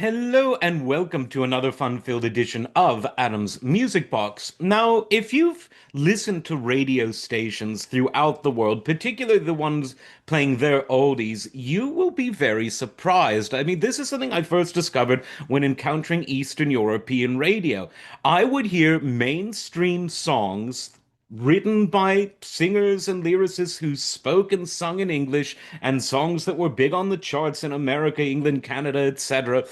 Hello and welcome to another fun-filled edition of Adam's Music Box. Now, if you've listened to radio stations throughout the world, particularly the ones playing their oldies, you will be very surprised. I mean, this is something I first discovered when encountering Eastern European radio. I would hear mainstream songs written by singers and lyricists who spoke and sung in English and songs that were big on the charts in America, England, Canada, etc.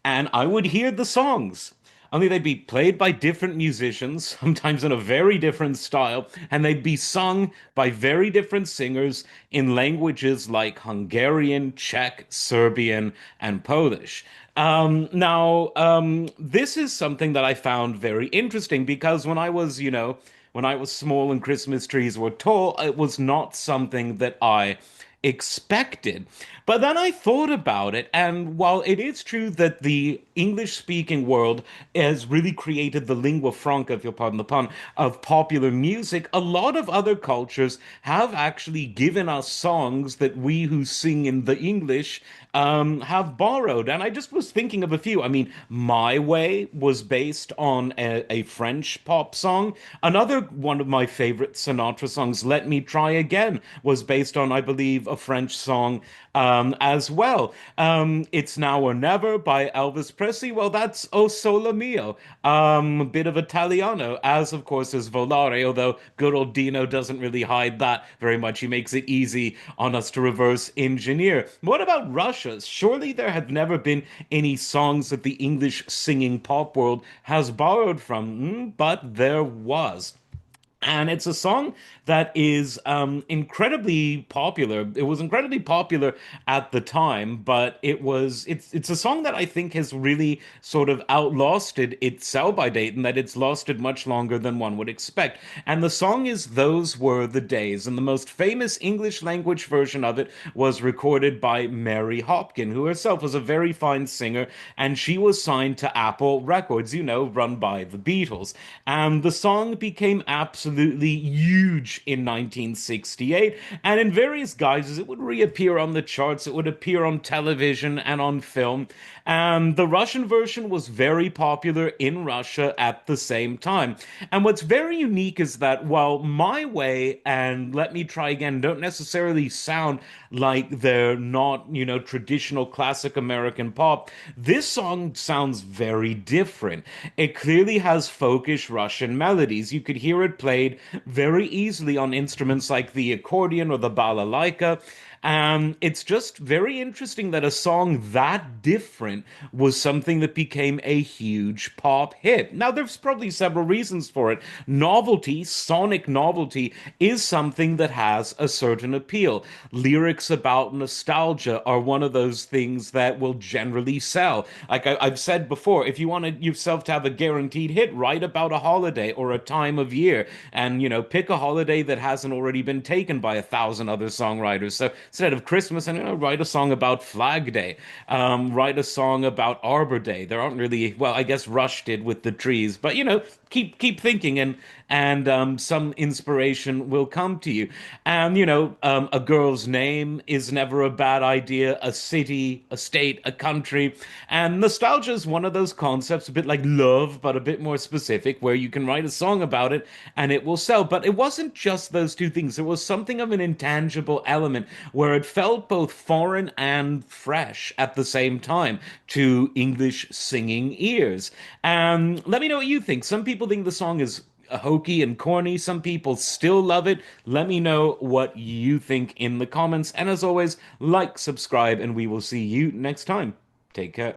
And I would hear the songs. Only they'd be played by different musicians, sometimes in a very different style, and they'd be sung by very different singers in languages like Hungarian, Czech, Serbian, and Polish. This is something that I found very interesting because when I was small and Christmas trees were tall, it was not something that I expected. But then I thought about it, and while it is true that the English speaking world has really created the lingua franca, if you'll pardon the pun, of popular music, a lot of other cultures have actually given us songs that we who sing in the English have borrowed. And I just was thinking of a few. I mean, My Way was based on a French pop song. Another one of my favorite Sinatra songs, Let Me Try Again, was based on, I believe, a French song as well. It's Now or Never by Elvis Presley. Well, that's O Sole Mio, a bit of Italiano, as of course is Volare, although good old Dino doesn't really hide that very much. He makes it easy on us to reverse engineer. What about Russia? Surely there have never been any songs that the English singing pop world has borrowed from, but there was. And it's a song that is incredibly popular. It was incredibly popular at the time, but it's a song that I think has really sort of outlasted its sell-by date, and that it's lasted much longer than one would expect. And the song is "Those Were the Days," and the most famous English language version of it was recorded by Mary Hopkin, who herself was a very fine singer, and she was signed to Apple Records, run by the Beatles. And the song became absolutely huge in 1968, and in various guises, it would reappear on the charts, it would appear on television and on film. And the Russian version was very popular in Russia at the same time. And what's very unique is that while My Way and Let Me Try Again don't necessarily sound like they're not, traditional classic American pop, this song sounds very different. It clearly has folkish Russian melodies. You could hear it played very easily on instruments like the accordion or the balalaika. It's just very interesting that a song that different was something that became a huge pop hit. Now, there's probably several reasons for it. Novelty, sonic novelty, is something that has a certain appeal. Lyrics about nostalgia are one of those things that will generally sell. Like I've said before, if you want yourself to have a guaranteed hit, write about a holiday or a time of year, and pick a holiday that hasn't already been taken by 1,000 other songwriters. So instead of Christmas, and write a song about Flag Day, write a song about Arbor Day. There aren't really, well, I guess Rush did with the trees, but keep thinking, and some inspiration will come to you. And a girl's name is never a bad idea. A city, a state, a country, and nostalgia is one of those concepts, a bit like love, but a bit more specific, where you can write a song about it and it will sell. But it wasn't just those two things. There was something of an intangible element where it felt both foreign and fresh at the same time to English singing ears. And let me know what you think. Some people think the song is hokey and corny. Some people still love it. Let me know what you think in the comments. And as always, like, subscribe, and we will see you next time. Take care.